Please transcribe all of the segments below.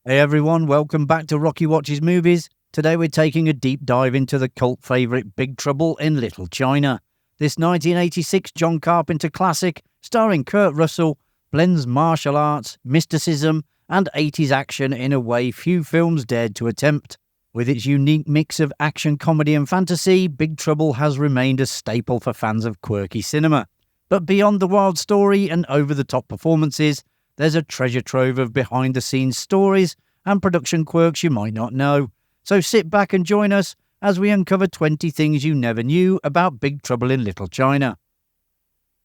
Hey everyone, welcome back to Rocky Watches Movies. Today we're taking a deep dive into the cult favourite Big Trouble in Little China. This 1986 John Carpenter classic, starring Kurt Russell, blends martial arts, mysticism, and 80s action in a way few films dared to attempt. With its unique mix of action, comedy and fantasy, Big Trouble has remained a staple for fans of quirky cinema. But beyond the wild story and over-the-top performances, there's a treasure trove of behind-the-scenes stories and production quirks you might not know. So sit back and join us as we uncover 20 things you never knew about Big Trouble in Little China.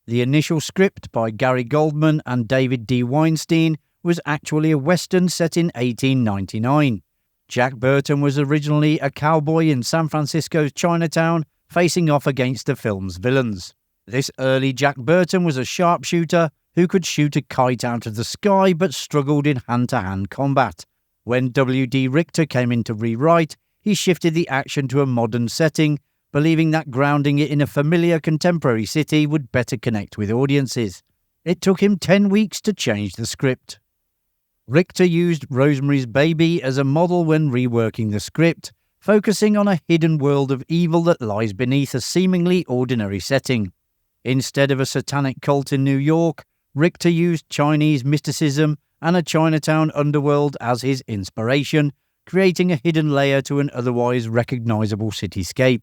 The initial script by Gary Goldman and David D. Weinstein was actually a western set in 1899. Jack Burton was originally a cowboy in San Francisco's Chinatown, facing off against the film's villains. This early Jack Burton was a sharpshooter who could shoot a kite out of the sky but struggled in hand-to-hand combat. When W.D. Richter came in to rewrite, he shifted the action to a modern setting, believing that grounding it in a familiar contemporary city would better connect with audiences. It took him 10 weeks to change the script. Richter used Rosemary's Baby as a model when reworking the script, focusing on a hidden world of evil that lies beneath a seemingly ordinary setting. Instead of a satanic cult in New York, Richter used Chinese mysticism and a Chinatown underworld as his inspiration, creating a hidden layer to an otherwise recognizable cityscape.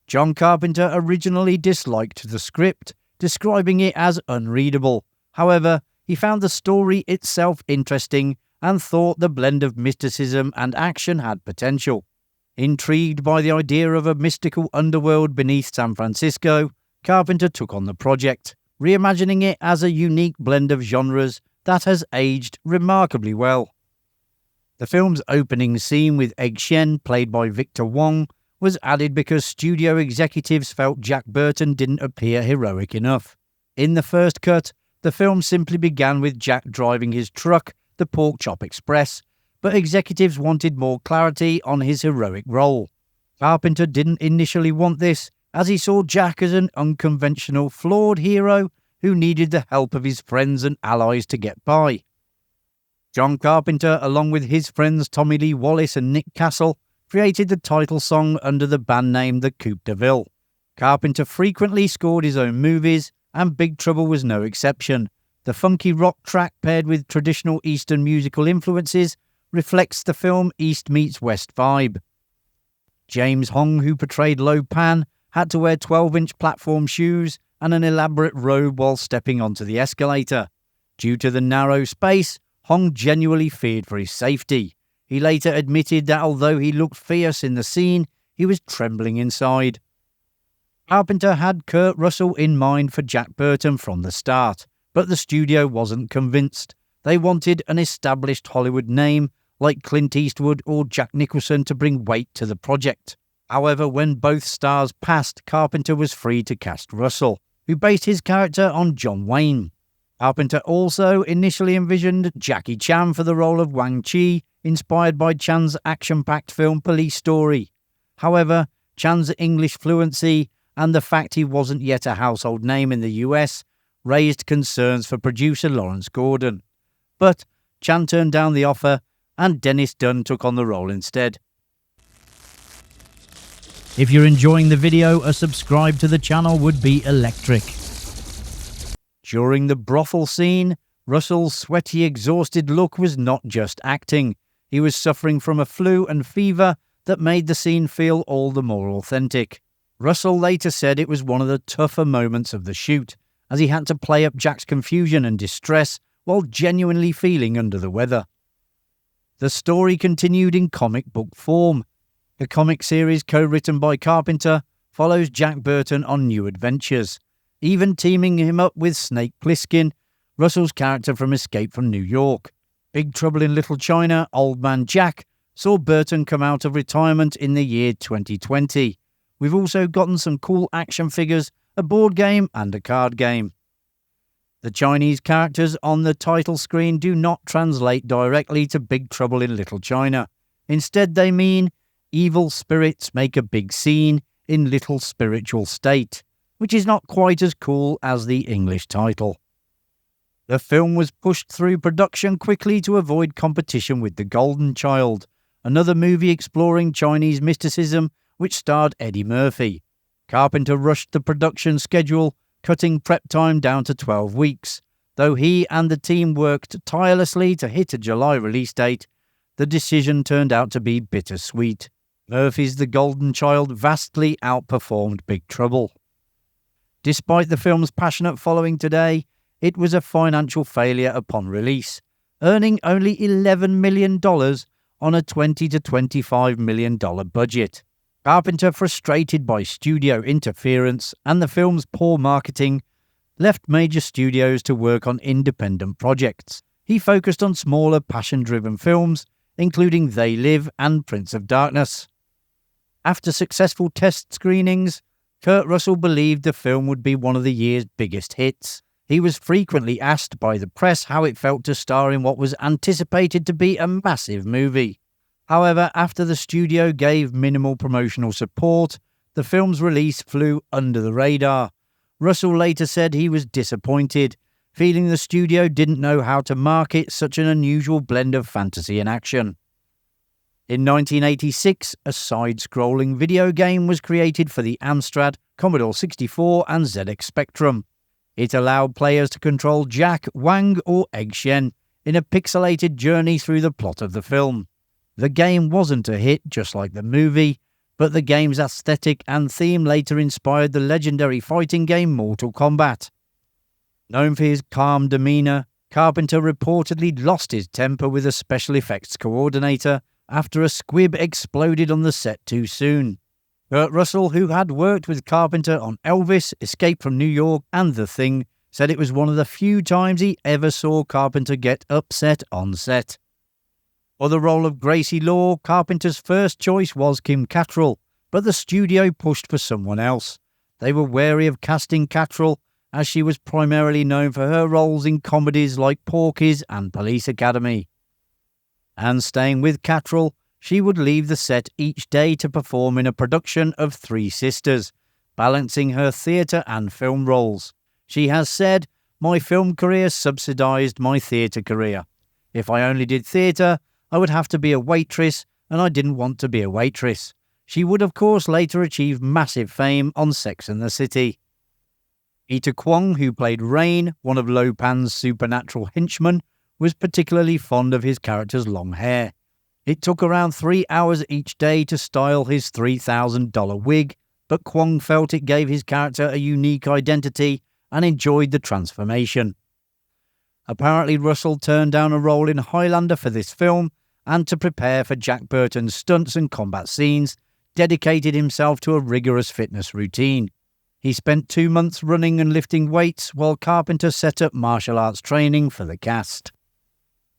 John Carpenter originally disliked the script, describing it as unreadable. However, he found the story itself interesting and thought the blend of mysticism and action had potential. Intrigued by the idea of a mystical underworld beneath San Francisco, Carpenter took on the project, reimagining it as a unique blend of genres that has aged remarkably well. The film's opening scene with Egg Shen, played by Victor Wong, was added because studio executives felt Jack Burton didn't appear heroic enough. In the first cut, the film simply began with Jack driving his truck, the Pork Chop Express, but executives wanted more clarity on his heroic role. Carpenter didn't initially want this, as he saw Jack as an unconventional, flawed hero who needed the help of his friends and allies to get by. John Carpenter, along with his friends Tommy Lee Wallace and Nick Castle, created the title song under the band name The Coupe de Ville. Carpenter frequently scored his own movies, and Big Trouble was no exception. The funky rock track paired with traditional Eastern musical influences reflects the film East meets West vibe. James Hong, who portrayed Lo Pan, had to wear 12-inch platform shoes and an elaborate robe while stepping onto the escalator. Due to the narrow space, Hong genuinely feared for his safety. He later admitted that although he looked fierce in the scene, he was trembling inside. Carpenter had Kurt Russell in mind for Jack Burton from the start, but the studio wasn't convinced. They wanted an established Hollywood name like Clint Eastwood or Jack Nicholson to bring weight to the project. However, when both stars passed, Carpenter was free to cast Russell, who based his character on John Wayne. Carpenter also initially envisioned Jackie Chan for the role of Wang Chi, inspired by Chan's action-packed film Police Story. However, Chan's English fluency and the fact he wasn't yet a household name in the US raised concerns for producer Lawrence Gordon. But Chan turned down the offer, and Dennis Dunn took on the role instead. If you're enjoying the video, a subscribe to the channel would be electric. During the brothel scene, Russell's sweaty, exhausted look was not just acting. He was suffering from a flu and fever that made the scene feel all the more authentic. Russell later said it was one of the tougher moments of the shoot, as he had to play up Jack's confusion and distress while genuinely feeling under the weather. The story continued in comic book form. The comic series, co-written by Carpenter, follows Jack Burton on new adventures, even teaming him up with Snake Plissken, Russell's character from Escape from New York. Big Trouble in Little China, Old Man Jack, saw Burton come out of retirement in the year 2020. We've also gotten some cool action figures, a board game and a card game. The Chinese characters on the title screen do not translate directly to Big Trouble in Little China. Instead, they mean evil spirits make a big scene in little spiritual state, which is not quite as cool as the English title. The film was pushed through production quickly to avoid competition with The Golden Child, another movie exploring Chinese mysticism which starred Eddie Murphy. Carpenter rushed the production schedule, cutting prep time down to 12 weeks. Though he and the team worked tirelessly to hit a July release date, the decision turned out to be bittersweet. Murphy's The Golden Child vastly outperformed Big Trouble. Despite the film's passionate following today, it was a financial failure upon release, earning only $11 million on a $20 to $25 million budget. Carpenter, frustrated by studio interference and the film's poor marketing, left major studios to work on independent projects. He focused on smaller, passion-driven films, including They Live and Prince of Darkness. After successful test screenings, Kurt Russell believed the film would be one of the year's biggest hits. He was frequently asked by the press how it felt to star in what was anticipated to be a massive movie. However, after the studio gave minimal promotional support, the film's release flew under the radar. Russell later said he was disappointed, feeling the studio didn't know how to market such an unusual blend of fantasy and action. In 1986, a side-scrolling video game was created for the Amstrad, Commodore 64 and ZX Spectrum. It allowed players to control Jack, Wang or Egg Shen in a pixelated journey through the plot of the film. The game wasn't a hit, just like the movie, but the game's aesthetic and theme later inspired the legendary fighting game Mortal Kombat. Known for his calm demeanour, Carpenter reportedly lost his temper with a special effects coordinator after a squib exploded on the set too soon. Kurt Russell, who had worked with Carpenter on Elvis, Escape from New York and The Thing, said it was one of the few times he ever saw Carpenter get upset on set. For the role of Gracie Law, Carpenter's first choice was Kim Cattrall, but the studio pushed for someone else. They were wary of casting Cattrall, as she was primarily known for her roles in comedies like Porky's and Police Academy. And staying with Cattrall, she would leave the set each day to perform in a production of Three Sisters, balancing her theatre and film roles. She has said, "My film career subsidised my theatre career. If I only did theatre, I would have to be a waitress, and I didn't want to be a waitress." She would of course later achieve massive fame on Sex and the City. Peter Kwong, who played Rain, one of Lo Pan's supernatural henchmen, was particularly fond of his character's long hair. It took around 3 hours each day to style his $3,000 wig, but Kwong felt it gave his character a unique identity and enjoyed the transformation. Apparently Russell turned down a role in Highlander for this film, and to prepare for Jack Burton's stunts and combat scenes, dedicated himself to a rigorous fitness routine. He spent 2 months running and lifting weights while Carpenter set up martial arts training for the cast.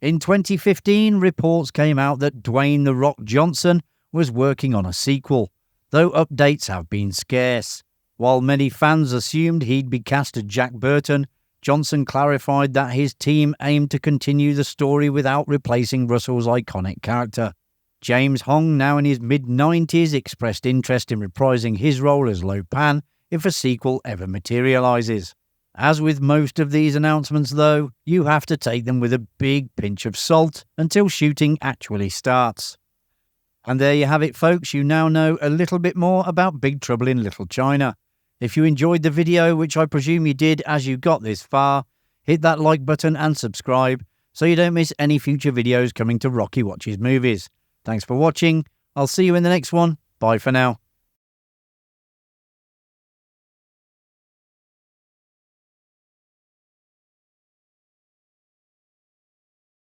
In 2015, reports came out that Dwayne "The Rock" Johnson was working on a sequel, though updates have been scarce. While many fans assumed he'd be cast as Jack Burton, Johnson clarified that his team aimed to continue the story without replacing Russell's iconic character. James Hong, now in his mid-90s, expressed interest in reprising his role as Lo Pan if a sequel ever materialises. As with most of these announcements though, you have to take them with a big pinch of salt until shooting actually starts. And there you have it folks, you now know a little bit more about Big Trouble in Little China. If you enjoyed the video, which I presume you did as you got this far, hit that like button and subscribe so you don't miss any future videos coming to Rocky Watches Movies. Thanks for watching, I'll see you in the next one, bye for now.